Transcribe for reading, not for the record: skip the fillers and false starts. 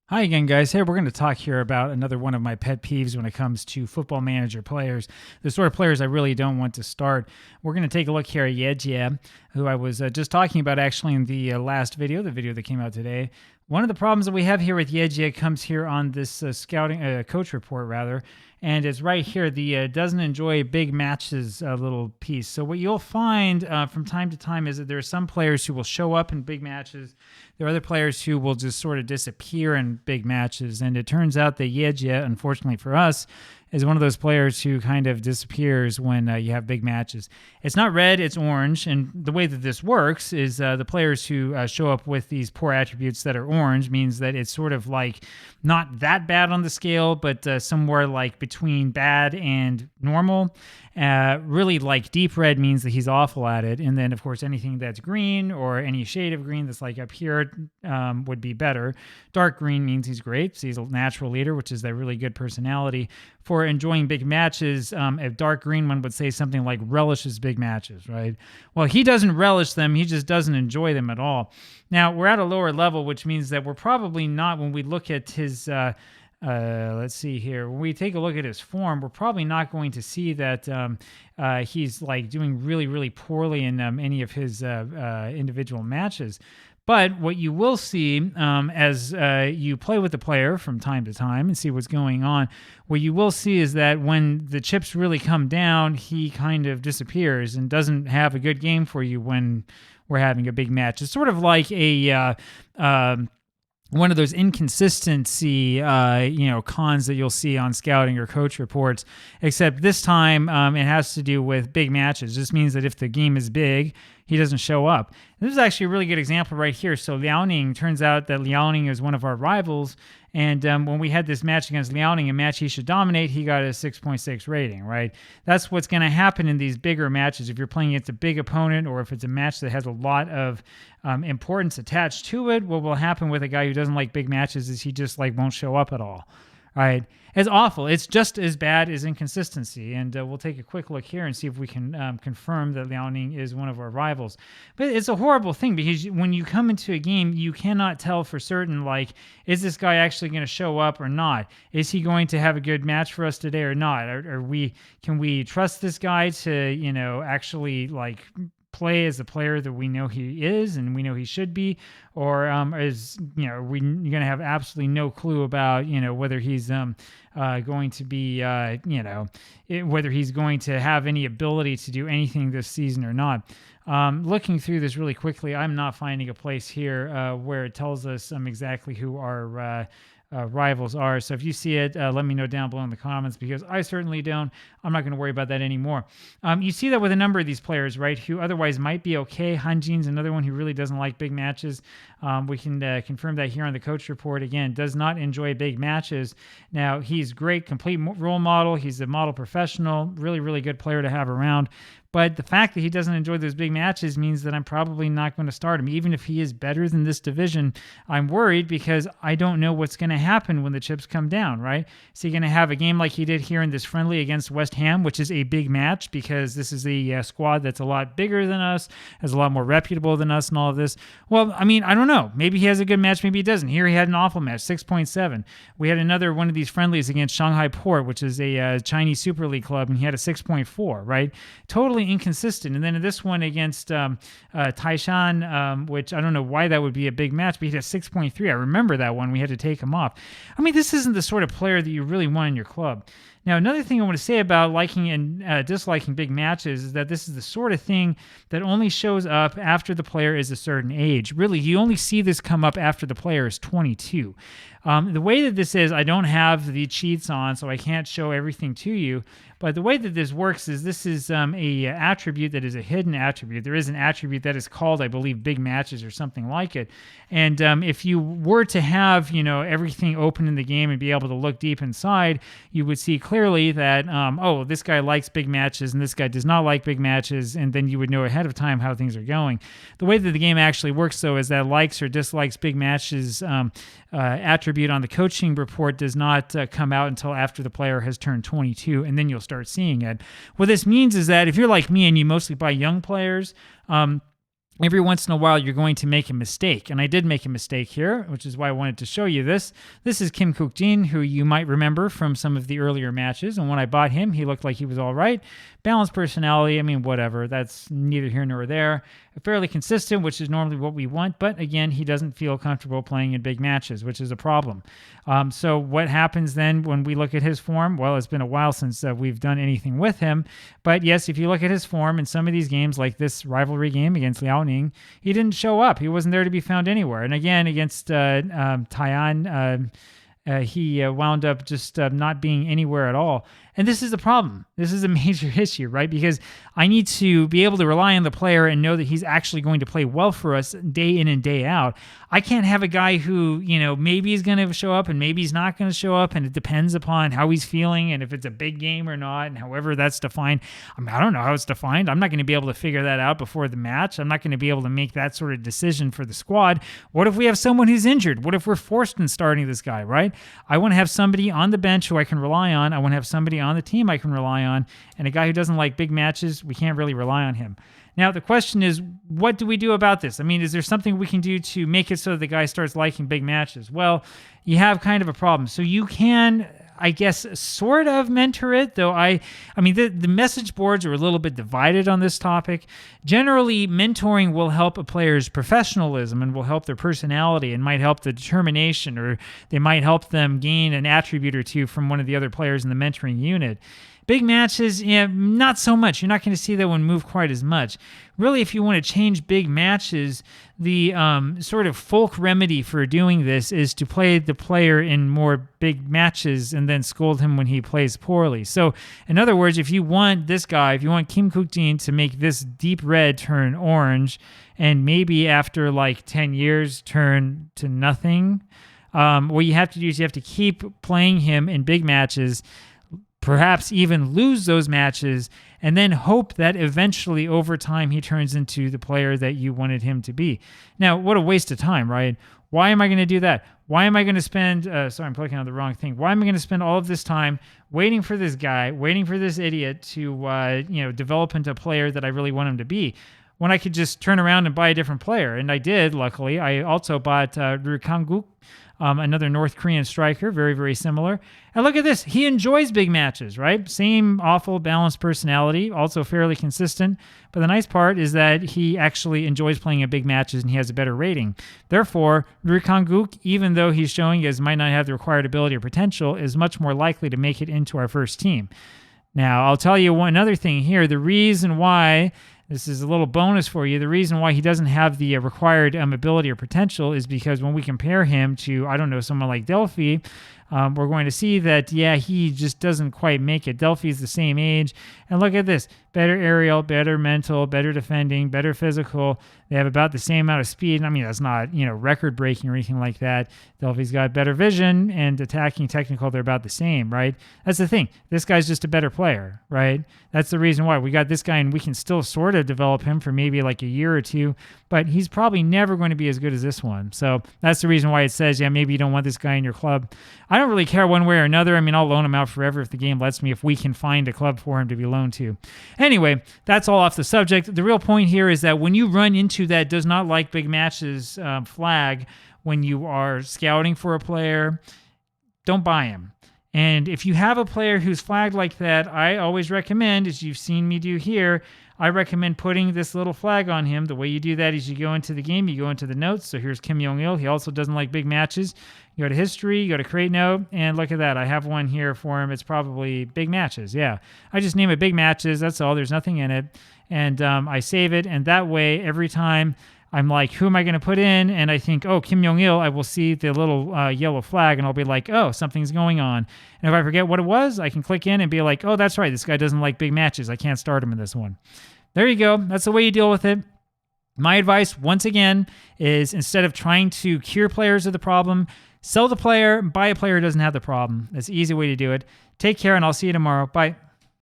Hi again, guys. Hey, we're going to talk here about another one of my pet peeves when it comes to football manager players, the sort of players I really don't want to start. We're going to take a look here at Yejia, who I was just talking about actually in the last video, the video that came out today. One of the problems that we have here with Yejia comes here on this scouting coach report, rather, and it's right here, the doesn't enjoy big matches little piece. So what you'll find from time to time is that there are some players who will show up in big matches. There are other players who will just sort of disappear in big matches, and it turns out that Yejia, unfortunately for us, is one of those players who kind of disappears when you have big matches. It's not red, it's orange, and the way that this works is the players who show up with these poor attributes that are orange means that it's sort of like not that bad on the scale, but somewhere like between bad and normal. Really like deep red means that he's awful at it, and then of course anything that's green or any shade of green that's like up here would be better. Dark green means he's great, so he's a natural leader, which is that really good personality. For enjoying big matches, a dark green one would say something like relishes big matches, right? Well, he doesn't relish them, he just doesn't enjoy them at all. Now, we're at a lower level, which means that we're probably not, when we look at his let's see here. When we take a look at his form, we're probably not going to see that he's like doing really, really poorly in any of his individual matches. But what you will see as you play with the player from time to time and see what's going on, what you will see is that when the chips really come down, he kind of disappears and doesn't have a good game for you when we're having a big match. It's sort of like a one of those inconsistency, cons that you'll see on scouting or coach reports, except this time it has to do with big matches. This means that if the game is big, he doesn't show up. This is actually a really good example right here. So Leoni, turns out that Leoni is one of our rivals, and when we had this match against Leoni, a match he should dominate, he got a 6.6 rating, right? That's what's going to happen in these bigger matches. If you're playing against a big opponent or if it's a match that has a lot of importance attached to it, what will happen with a guy who doesn't like big matches is he just like won't show up at all. Right? It's awful. It's just as bad as inconsistency. And we'll take a quick look here and see if we can confirm that Leoni is one of our rivals. But it's a horrible thing because when you come into a game, you cannot tell for certain, like, is this guy actually going to show up or not? Is he going to have a good match for us today or not? Can we trust this guy to, actually like play as the player that we know he is and we know he should be, or is you're going to have absolutely no clue about whether he's going to be whether he's going to have any ability to do anything this season or not. Looking through this really quickly, I'm not finding a place here where it tells us exactly who our rivals are. So if you see it, let me know down below in the comments, because I certainly don't. I'm not going to worry about that anymore. You see that with a number of these players, right, who otherwise might be okay. Hanjin's another one who really doesn't like big matches. We can confirm that here on the coach report. Again, does not enjoy big matches. Now, he's great, complete role model. He's a model professional, really, really good player to have around. But the fact that he doesn't enjoy those big matches means that I'm probably not going to start him. Even if he is better than this division, I'm worried because I don't know what's going to happen when the chips come down, right? Is he going to have a game like he did here in this friendly against West Ham, which is a big match because this is a squad that's a lot bigger than us, has a lot more reputable than us and all of this? Well, I mean, I don't know. Maybe he has a good match, maybe he doesn't. Here he had an awful match, 6.7. We had another one of these friendlies against Shanghai Port, which is a Chinese Super League club, and he had a 6.4, right? Totally inconsistent. And then in this one against Taishan, which I don't know why that would be a big match, but he had a 6.3. I remember that one. We had to take him off. I mean, this isn't the sort of player that you really want in your club. Now, another thing I want to say about liking and disliking big matches is that this is the sort of thing that only shows up after the player is a certain age. Really, you only see this come up after the player is 22. The way that this is, I don't have the cheats on, so I can't show everything to you. But the way that this works is this is a attribute that is a hidden attribute. There is an attribute that is called, I believe, big matches or something like it. And if you were to have, everything open in the game and be able to look deep inside, you would see clearly that, this guy likes big matches and this guy does not like big matches. And then you would know ahead of time how things are going. The way that the game actually works, though, is that likes or dislikes big matches attribute on the coaching report does not come out until after the player has turned 22, and then you'll start seeing it. What this means is that if you're like me and you mostly buy young players, every once in a while, you're going to make a mistake. And I did make a mistake here, which is why I wanted to show you this. This is Kim Kook-jin, who you might remember from some of the earlier matches. And when I bought him, he looked like he was all right. Balanced personality, I mean, whatever. That's neither here nor there. Fairly consistent, which is normally what we want. But again, he doesn't feel comfortable playing in big matches, which is a problem. So what happens then when we look at his form? Well, it's been a while since we've done anything with him. But yes, if you look at his form in some of these games, like this rivalry game against Leoni, he didn't show up. He wasn't there to be found anywhere. And again, against Taiwan, he wound up just not being anywhere at all. And this is the problem. This is a major issue, right? Because I need to be able to rely on the player and know that he's actually going to play well for us day in and day out. I can't have a guy who, maybe he's going to show up and maybe he's not going to show up, and it depends upon how he's feeling and if it's a big game or not, and however that's defined. I don't know how it's defined. I'm not going to be able to figure that out before the match. I'm not going to be able to make that sort of decision for the squad. What if we have someone who's injured? What if we're forced in starting this guy, right? I want to have somebody on the bench who I can rely on. I want to have somebody on the team I can rely on, and a guy who doesn't like big matches, we can't really rely on him. Now, the question is, what do we do about this? I mean, is there something we can do to make it so the guy starts liking big matches? Well, you have kind of a problem. So you can, I guess, sort of mentor it, though the message boards are a little bit divided on this topic. Generally, mentoring will help a player's professionalism and will help their personality and might help the determination, or they might help them gain an attribute or two from one of the other players in the mentoring unit. Big matches, not so much. You're not going to see that one move quite as much. Really, if you want to change big matches, the sort of folk remedy for doing this is to play the player in more big matches and then scold him when he plays poorly. So, in other words, if you want this guy, if you want Kim Kook-jin to make this deep red turn orange, and maybe after like 10 years turn to nothing, what you have to do is you have to keep playing him in big matches, perhaps even lose those matches, and then hope that eventually over time he turns into the player that you wanted him to be. Now, what a waste of time, right? Why am I going to do that? Why am I going to spend, sorry, I'm clicking on the wrong thing. Why am I going to spend all of this time waiting for this guy, waiting for this idiot to, develop into a player that I really want him to be, when I could just turn around and buy a different player? And I did, luckily. I also bought Ru Kang-guk, another North Korean striker, very, very similar. And look at this. He enjoys big matches, right? Same awful balanced personality, also fairly consistent. But the nice part is that he actually enjoys playing in big matches and he has a better rating. Therefore, Ru Kang-guk, even though he's showing he might not have the required ability or potential, is much more likely to make it into our first team. Now, I'll tell you another thing here. The reason why, this is a little bonus for you, the reason why he doesn't have the required ability or potential is because when we compare him to, someone like Delphi, we're going to see that, he just doesn't quite make it. Delphi's the same age. And look at this. Better aerial, better mental, better defending, better physical. They have about the same amount of speed. I mean, that's not, record-breaking or anything like that. Delphi's got better vision, and attacking, technical, they're about the same, right? That's the thing. This guy's just a better player, right? That's the reason why. We got this guy, and we can still sort of develop him for maybe like a year or two, but he's probably never going to be as good as this one. So that's the reason why it says, maybe you don't want this guy in your club. I don't really care one way or another. I mean, I'll loan him out forever if the game lets me, if we can find a club for him to be loaned to. Anyway, that's all off the subject. The real point here is that when you run into that does not like big matches flag when you are scouting for a player, don't buy him. And if you have a player who's flagged like that, I always recommend, as you've seen me do here, I recommend putting this little flag on him. The way you do that is you go into the game, you go into the notes. So here's Kim Yong-il. He also doesn't like big matches. You go to history, you go to create note, and look at that. I have one here for him. It's probably big matches. Yeah, I just name it big matches. That's all. There's nothing in it. And I save it. And that way, every time I'm like, who am I going to put in? And I think, Kim Yong-il, I will see the little yellow flag, and I'll be like, something's going on. And if I forget what it was, I can click in and be like, that's right. This guy doesn't like big matches. I can't start him in this one. There you go. That's the way you deal with it. My advice, once again, is instead of trying to cure players of the problem, sell the player, buy a player who doesn't have the problem. That's the easy way to do it. Take care, and I'll see you tomorrow. Bye.